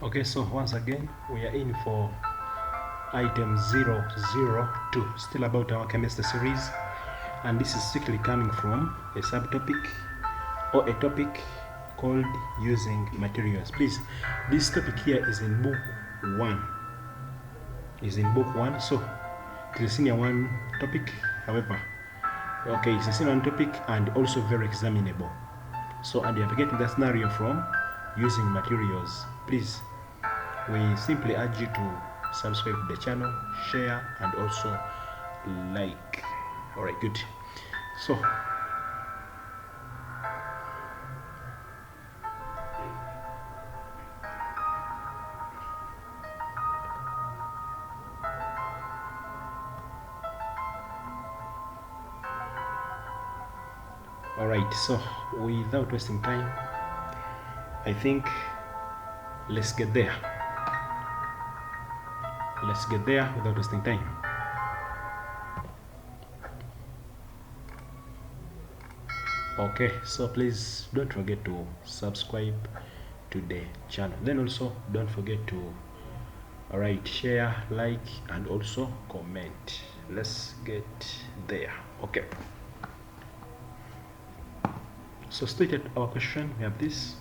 Okay, so once again we are in for item 002, still about our chemistry series, and this is strictly coming from a subtopic or a topic called using materials. Please, this topic here is in book 1, so it is a senior 1 topic. However, okay, it's a senior 1 topic and also very examinable. So, and you are getting the scenario from using materials. Please, we simply urge you to subscribe to the channel, share, and also like. Alright, good. So, alright, so without wasting time, I think let's get there. Let's get there without wasting time. Okay, so please don't forget to subscribe to the channel. Then also don't forget to share, like, and also comment. Let's get there. Okay. So stated our question, we have this.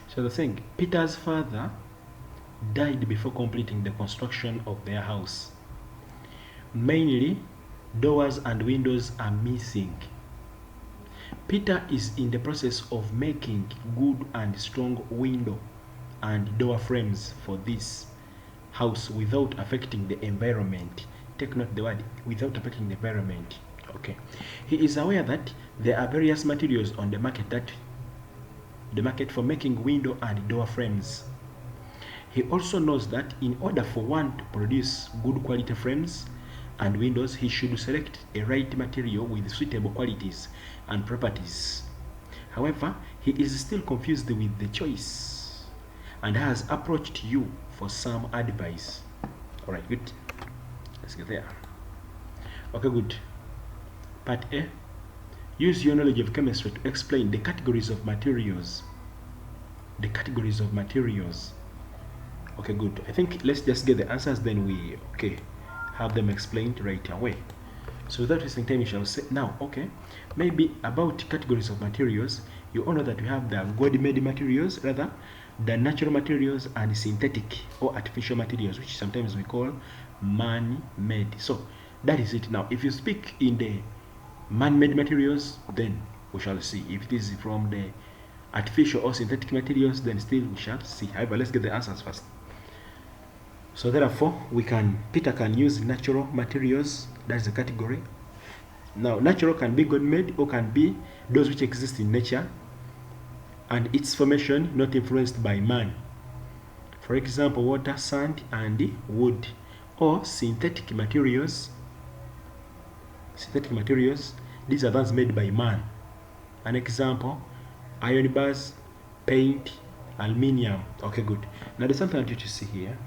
So the thing, Peter's father died before completing the construction of their house. Mainly, doors and windows are missing. Peter is in the process of making good and strong window and door frames for this house without affecting the environment. Take note the word, without affecting the environment. Okay. He is aware that there are various materials on the market for making window and door frames. He also knows that in order for one to produce good quality frames and windows, he should select a right material with suitable qualities and properties. However, he is still confused with the choice and has approached you for some advice. Alright, good. Let's get there. Okay, good. Part A. Use your knowledge of chemistry to explain the categories of materials. The categories of materials. Okay, good. I think let's just get the answers, then we have them explained right away. So without wasting time, we shall say now, maybe about categories of materials. You all know that we have the God-made materials, rather, the natural materials, and synthetic or artificial materials, which sometimes we call man-made. So that is it. Now, if you speak in the man-made materials, then we shall see. If it is from the artificial or synthetic materials, then still we shall see. However, let's get the answers first. So therefore, Peter can use natural materials. That's the category. Now, natural can be God-made or can be those which exist in nature and its formation not influenced by man. For example, water, sand, and wood. Or synthetic materials. Synthetic materials, these are those made by man. An example, iron bars, paint, aluminium. Okay, good. Now there's something I want you to see here.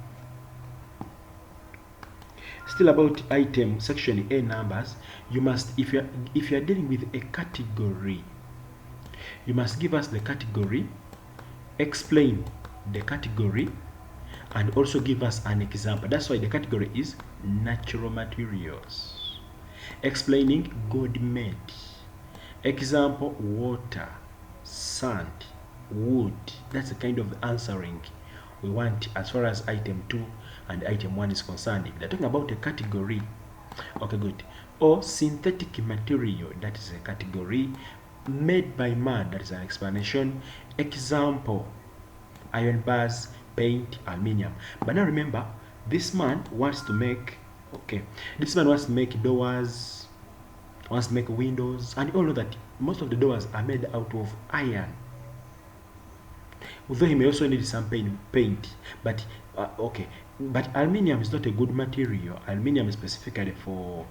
Still about item section A, numbers, you must, if you are dealing with a category, you must give us the category, explain the category, and also give us an example. That's why the category is natural materials. Explaining God-made. Example, water, sand, wood. That's the kind of answering we want as far as item 2 and item 1 is concerned. If they're talking about a category, okay, good. Or synthetic material, that is a category. Made by man, that is an explanation. Example, iron bars, paint, aluminium. But now remember, this man wants to make doors, wants to make windows, and you all know that most of the doors are made out of iron. Although he may also need some paint, but but aluminium is not a good material. Aluminium is specifically for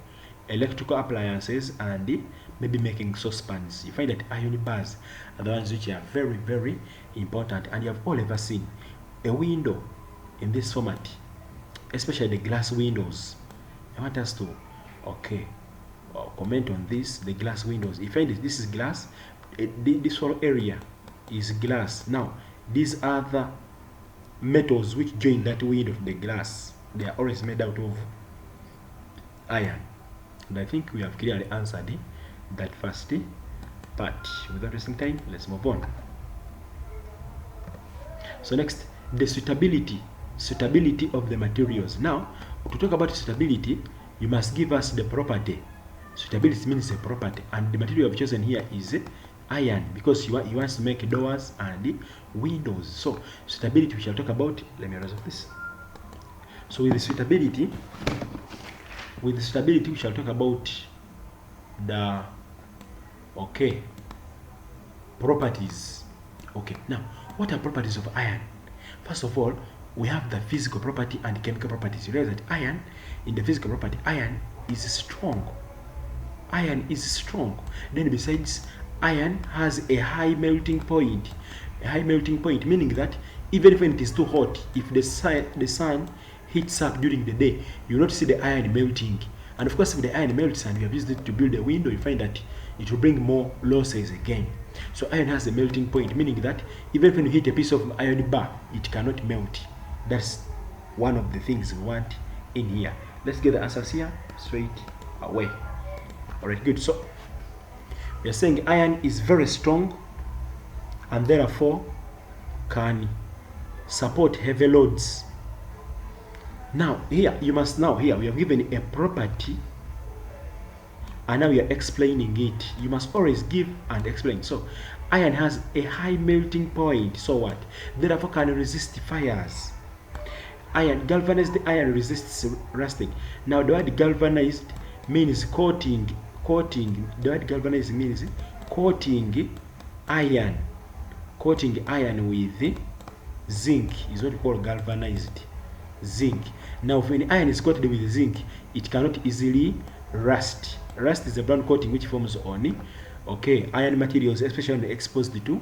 electrical appliances and maybe making saucepans. You find that iron bars are the ones which are very, very important, and you have all ever seen a window in this format, especially the glass windows. I want us to comment on this, the glass windows. You find that this is glass, this whole area is glass. Now these are the metals which join that window to the glass. They are always made out of iron. And I think we have clearly answered that first part. Without wasting time, let's move on. So next, the suitability of the materials. Now, to talk about suitability, you must give us the property. Suitability means a property, and the material I've chosen here is iron, because he wants to make doors and windows. So suitability we shall talk about. Let me erase this. So with suitability we shall talk about the properties. Okay, now what are properties of iron? First of all, we have the physical property and chemical properties. You realize that iron, in the physical property, iron is strong. Iron is strong. Then besides, iron has a high melting point. A high melting point, meaning that even when it is too hot, if the sun heats up during the day, you will not see the iron melting. And of course, if the iron melts and you have used it to build a window, you find that it will bring more losses again. So iron has a melting point, meaning that even when you hit a piece of iron bar, it cannot melt. That's one of the things we want in here. Let's get the answers here straight away. Alright, good. So we are saying iron is very strong and therefore can support heavy loads. Now here we have given a property and now we are explaining it. You must always give and explain. So iron has a high melting point, so what? Therefore can resist fires. Galvanized iron resists rusting. Now the word galvanized means coating. The word galvanized means coating iron with zinc is what we call galvanized. Zinc. Now when iron is coated with zinc, it cannot easily rust. Rust is a brown coating which forms on iron materials, especially when exposed to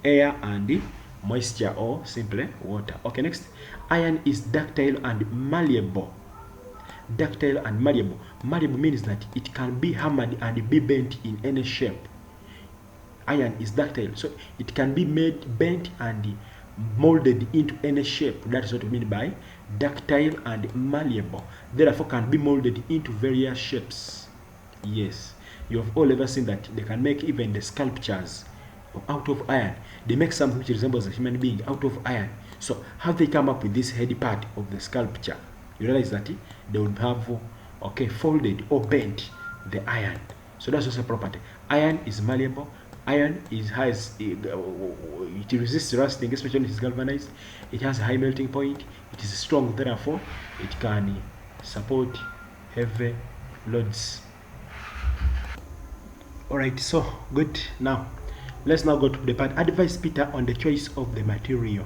air and moisture or simply water. Okay, next, iron is ductile and malleable. Ductile and malleable. Malleable means that it can be hammered and be bent in any shape. Iron is ductile, so it can be made, bent and molded into any shape. That is what we mean by ductile and malleable. Therefore can be molded into various shapes. Yes, you have all ever seen that they can make even the sculptures out of iron. They make something which resembles a human being out of iron. So how they come up with this heady part of the sculpture? You realize that they would have folded or bent the iron. So that's also a property. Iron is malleable. Iron it resists rusting, especially when it is galvanized. It has a high melting point. It is strong, therefore it can support heavy loads. Alright, so good. Now let's go to the part advise Peter on the choice of the material.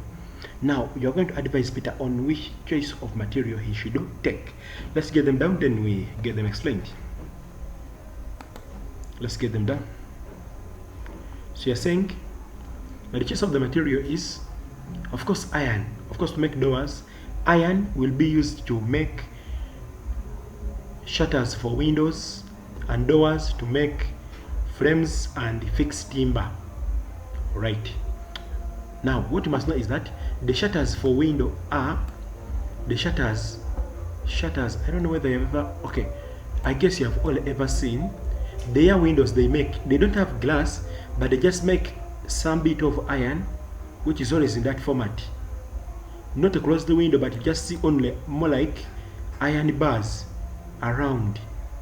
Now you're going to advise Peter on which choice of material he should take. Let's get them down, then we get them explained. Let's get them down. So you're saying that the choice of the material is, of course, iron. Of course, to make doors, iron will be used to make shutters for windows and doors, to make frames and fixed timber. Right. Now what you must know is that the shutters for window are the shutters. I don't know whether you have ever, I guess you have all ever seen their windows they make. They don't have glass, but they just make some bit of iron, which is always in that format. Not across the window, but you just see only more like iron bars around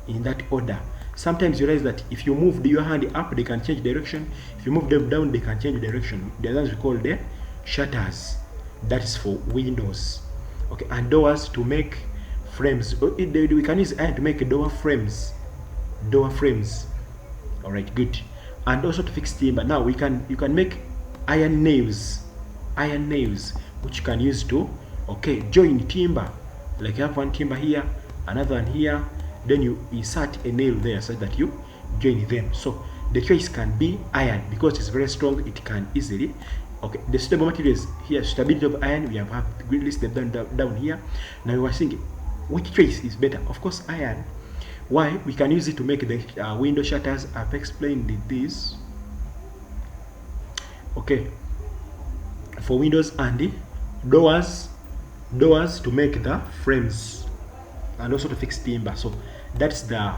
in that order. Sometimes you realize that if you move your hand up, they can change direction. If you move them down, they can change direction. The others we call the shutters. That is for windows. Okay, and doors to make frames. We can use iron to make door frames. All right, good. And also to fix timber. Now you can make iron nails, which you can use to join timber. Like you have one timber here, another one here. Then you insert a nail there so that you join them. So the choice can be iron because it's very strong. It can easily. The suitable materials here, stability of iron. We have listed down here. Now we are thinking, which choice is better? Of course, iron. Why? We can use it to make the window shutters. I've explained this. for windows and doors to make the frames and also to fix timber. So that's the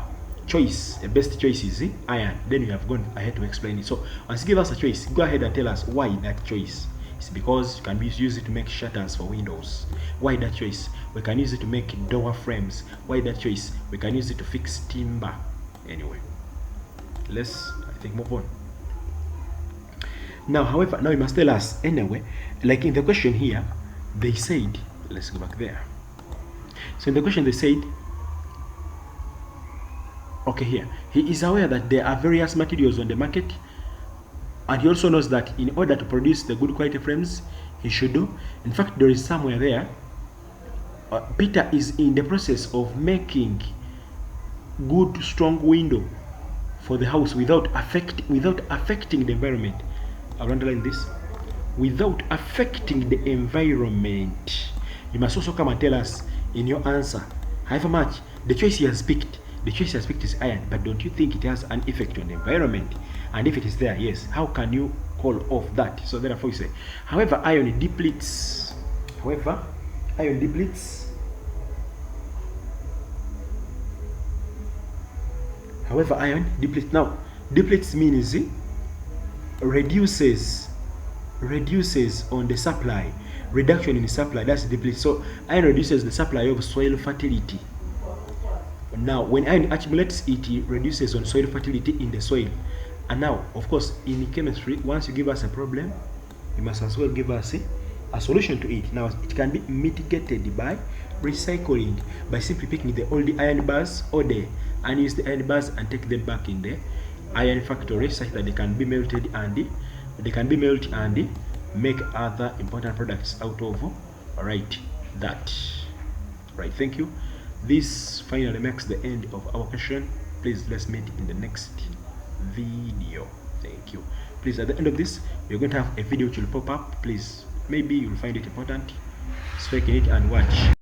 choice. The best choice is iron. Then we have gone ahead to explain it. So once you give us a choice, go ahead and tell us why that choice. It's because you can use it to make shutters for windows. Why that choice? We can use it to make door frames. Why that choice? We can use it to fix timber. Anyway, let's move on. Now, however, now you must tell us anyway, like in the question here, they said, let's go back there. So in the question they said, okay, here, he is aware that there are various materials on the market, and he also knows that in order to produce the good quality frames, he should do. In fact, there is somewhere there, Peter is in the process of making good, strong window for the house without affecting the environment. I'll underline this. Without affecting the environment. You must also come and tell us in your answer however much the choice he has picked. The choice he has picked is iron, but don't you think it has an effect on the environment? And if it is there, yes, how can you call off that? So therefore you say, however, iron depletes. However, iron depletes. However, iron depletes. Now, depletes means reduces on the supply. Reduction in the supply, that's deplete. So iron reduces the supply of soil fertility. Now when iron accumulates, it reduces on soil fertility in the soil. And now, of course, in chemistry, once you give us a problem, you must as well give us a solution to it. Now it can be mitigated by recycling, by simply picking the old iron bars or the unused iron bars and take them back in the iron factory such that they can be melted and make other important products out of that. Right, thank you. This finally makes the end of our question. Please, let's meet in the next video. Thank you. Please, at the end of this, you're going to have a video which will pop up. Please, maybe you'll find it important. Strike in it and watch.